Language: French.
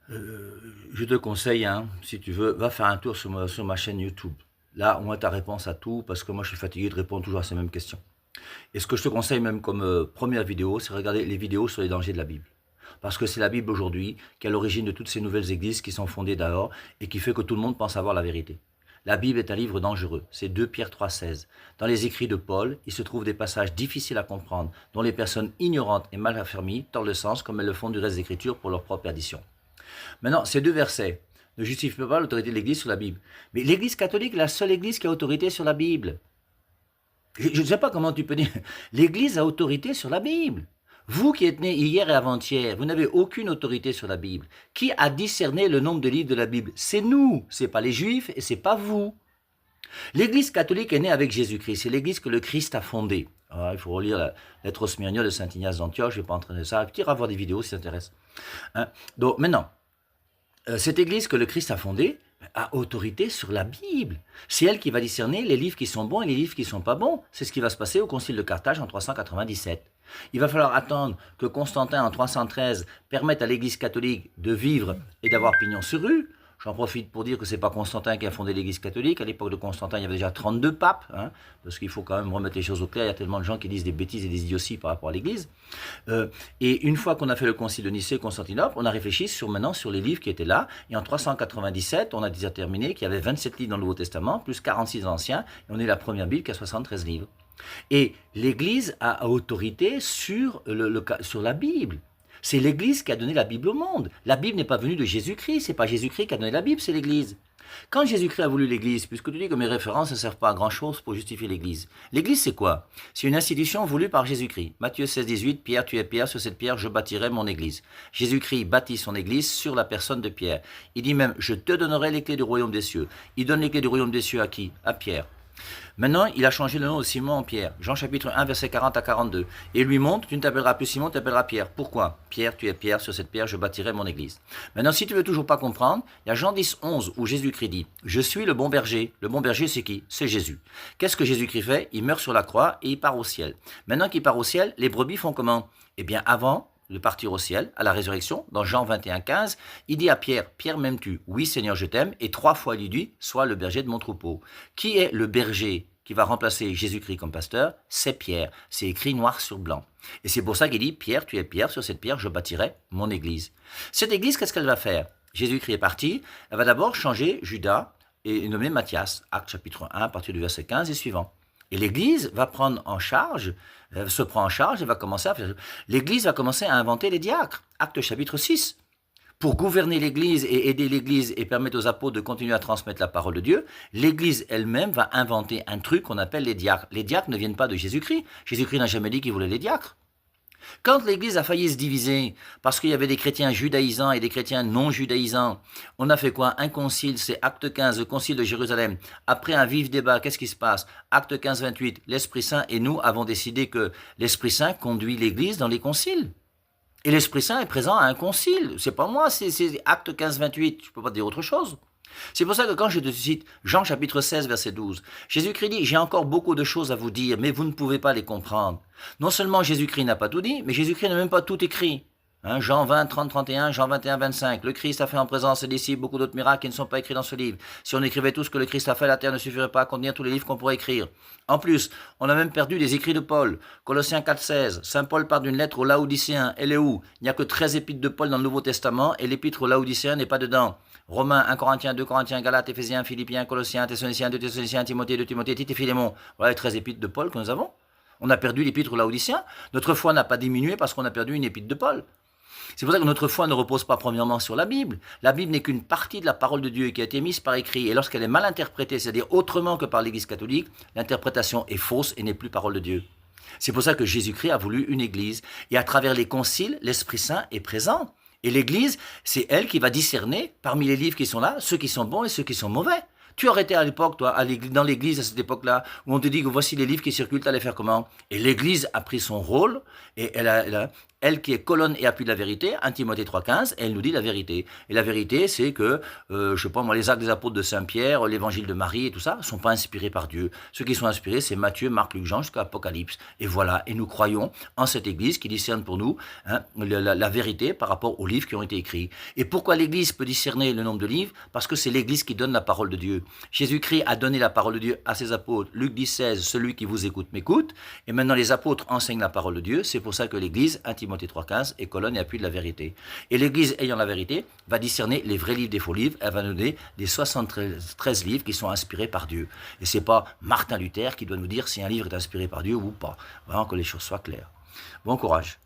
Je te conseille, hein, si tu veux, va faire un tour sur ma chaîne YouTube. Là, on a ta réponse à tout, parce que moi, je suis fatigué de répondre toujours à ces mêmes questions. Et ce que je te conseille même comme première vidéo, c'est regarder les vidéos sur les dangers de la Bible. Parce que c'est la Bible aujourd'hui qui est à l'origine de toutes ces nouvelles églises qui sont fondées d'alors et qui fait que tout le monde pense avoir la vérité. La Bible est un livre dangereux, c'est 2 Pierre 3,16. Dans les écrits de Paul, il se trouve des passages difficiles à comprendre, dont les personnes ignorantes et mal affermies tordent le sens comme elles le font du reste des Écritures pour leur propre perdition. Maintenant, ces deux versets ne justifient pas l'autorité de l'Église sur la Bible. Mais l'Église catholique est la seule Église qui a autorité sur la Bible. Je ne sais pas comment tu peux dire. L'Église a autorité sur la Bible. Vous qui êtes nés hier et avant-hier, vous n'avez aucune autorité sur la Bible. Qui a discerné le nombre de livres de la Bible? C'est nous, c'est pas les Juifs et c'est pas vous. L'Église catholique est née avec Jésus-Christ. C'est l'Église que le Christ a fondée. Alors, il faut relire la lettre aux Smyrniens de Saint Ignace d'Antioche. Je ne vais pas entraîner ça. Tu iras voir des vidéos si ça t'intéresse. Hein? Donc maintenant, cette Église que le Christ a fondée a autorité sur la Bible. C'est elle qui va discerner les livres qui sont bons et les livres qui ne sont pas bons. C'est ce qui va se passer au Concile de Carthage en 397. Il va falloir attendre que Constantin en 313 permette à l'Église catholique de vivre et d'avoir pignon sur rue. J'en profite pour dire que ce n'est pas Constantin qui a fondé l'Église catholique. À l'époque de Constantin, il y avait déjà 32 papes, hein, parce qu'il faut quand même remettre les choses au clair. Il y a tellement de gens qui disent des bêtises et des idioties par rapport à l'Église. Et une fois qu'on a fait le concile de Nicée et Constantinople, on a réfléchi maintenant sur les livres qui étaient là. Et en 397, on a déjà terminé qu'il y avait 27 livres dans le Nouveau Testament, plus 46 anciens. Et on est la première Bible qui a 73 livres. Et l'Église a autorité sur la Bible. C'est l'Église qui a donné la Bible au monde. La Bible n'est pas venue de Jésus-Christ, c'est pas Jésus-Christ qui a donné la Bible, c'est l'Église. Quand Jésus-Christ a voulu l'Église, puisque tu dis que mes références ne servent pas à grand-chose pour justifier l'Église. L'Église, c'est quoi? C'est une institution voulue par Jésus-Christ. Matthieu 16, 18, Pierre, tu es Pierre, sur cette pierre, je bâtirai mon Église. Jésus-Christ bâtit son Église sur la personne de Pierre. Il dit même, je te donnerai les clés du royaume des cieux. Il donne les clés du royaume des cieux à qui? À Pierre. Maintenant, il a changé le nom de Simon en Pierre. Jean chapitre 1, verset 40 à 42. Et lui montre, tu ne t'appelleras plus Simon, tu t'appelleras Pierre. Pourquoi? Pierre, tu es Pierre, sur cette pierre, je bâtirai mon église. Maintenant, si tu veux toujours pas comprendre, il y a Jean 10, 11, où Jésus-Christ dit, je suis le bon berger. Le bon berger, c'est qui? C'est Jésus. Qu'est-ce que Jésus-Christ fait? Il meurt sur la croix et il part au ciel. Maintenant qu'il part au ciel, les brebis font comment? Eh bien, avant de partir au ciel, à la résurrection, dans Jean 21, 15, il dit à Pierre, Pierre m'aimes-tu? Oui Seigneur, je t'aime. Et 3 fois il lui dit, sois le berger de mon troupeau. Qui est le berger qui va remplacer Jésus-Christ comme pasteur? C'est Pierre. C'est écrit noir sur blanc. Et c'est pour ça qu'il dit, Pierre, tu es Pierre, sur cette pierre je bâtirai mon église. Cette église, qu'est-ce qu'elle va faire? Jésus-Christ est parti, elle va d'abord changer Judas et nommer Matthias, Acte chapitre 1, à partir du verset 15 et suivant. Et l'Église va prendre en charge, se prend en charge et va commencer à faire... L'Église va commencer à inventer les diacres. Acte chapitre 6. Pour gouverner l'Église et aider l'Église et permettre aux apôtres de continuer à transmettre la parole de Dieu, l'Église elle-même va inventer un truc qu'on appelle les diacres. Les diacres ne viennent pas de Jésus-Christ. Jésus-Christ n'a jamais dit qu'il voulait les diacres. Quand l'Église a failli se diviser, parce qu'il y avait des chrétiens judaïsants et des chrétiens non judaïsants, on a fait quoi? Un concile, c'est Acte 15, le concile de Jérusalem. Après un vif débat, qu'est-ce qui se passe? Acte 15, 28, l'Esprit Saint et nous avons décidé que l'Esprit Saint conduit l'Église dans les conciles. Et l'Esprit Saint est présent à un concile. C'est pas moi, c'est Acte 15, 28, je peux pas dire autre chose. C'est pour ça que quand je te cite Jean chapitre 16, verset 12, Jésus-Christ dit, j'ai encore beaucoup de choses à vous dire, mais vous ne pouvez pas les comprendre. Non seulement Jésus-Christ n'a pas tout dit, mais Jésus-Christ n'a même pas tout écrit. Hein, Jean 20, 30, 31, Jean 21, 25. Le Christ a fait en présence des disciples beaucoup d'autres miracles qui ne sont pas écrits dans ce livre. Si on écrivait tout ce que le Christ a fait, la terre ne suffirait pas à contenir tous les livres qu'on pourrait écrire. En plus, on a même perdu les écrits de Paul. Colossiens 4, 16. Saint Paul part d'une lettre aux Laodicéens. Elle est où? Il n'y a que 13 épîtres de Paul dans le Nouveau Testament et l'épître aux Laodicéens n'est pas dedans. Romains, 1 Corinthiens, 2 Corinthiens, Galates, Éphésiens, Philippiens, Colossiens, Thessaloniciens, 2 Thessaloniciens, Timothée, 2 Timothée, Tite et Philémon. Voilà les 13 épîtres de Paul que nous avons. On a perdu l'épître aux Laodicéens. Notre foi n'a pas diminué parce qu'on a perdu une épître de Paul. C'est pour ça que notre foi ne repose pas premièrement sur la Bible. La Bible n'est qu'une partie de la parole de Dieu qui a été mise par écrit. Et lorsqu'elle est mal interprétée, c'est-à-dire autrement que par l'Église catholique, l'interprétation est fausse et n'est plus parole de Dieu. C'est pour ça que Jésus-Christ a voulu une Église. Et à travers les conciles, l'Esprit Saint est présent. Et l'Église, c'est elle qui va discerner parmi les livres qui sont là, ceux qui sont bons et ceux qui sont mauvais. Tu aurais été à l'époque, toi, dans l'Église à cette époque-là, où on te dit que voici les livres qui circulent, tu allais faire comment? Et l'Église a pris son rôle et elle qui est colonne et appui de la vérité, 1 Timothée 3,15, elle nous dit la vérité. Et la vérité, c'est que, je sais pas moi, les actes des apôtres de Saint-Pierre, l'évangile de Marie et tout ça, ne sont pas inspirés par Dieu. Ceux qui sont inspirés, c'est Matthieu, Marc, Luc, Jean jusqu'à Apocalypse. Et voilà, et nous croyons en cette Église qui discerne pour nous la vérité par rapport aux livres qui ont été écrits. Et pourquoi l'Église peut discerner le nombre de livres? Parce que c'est l'Église qui donne la parole de Dieu. Jésus-Christ a donné la parole de Dieu à ses apôtres. Luc 10,16, celui qui vous écoute m'écoute. Et maintenant les apôtres enseignent la parole de Dieu. C'est pour ça que l'Église, 1 Timothée 3,15, est colonne et appui de la vérité. Et l'Église ayant la vérité va discerner les vrais livres des faux livres. Elle va nous donner les 73 livres qui sont inspirés par Dieu. Et c'est pas Martin Luther qui doit nous dire si un livre est inspiré par Dieu ou pas. Vraiment que les choses soient claires. Bon courage.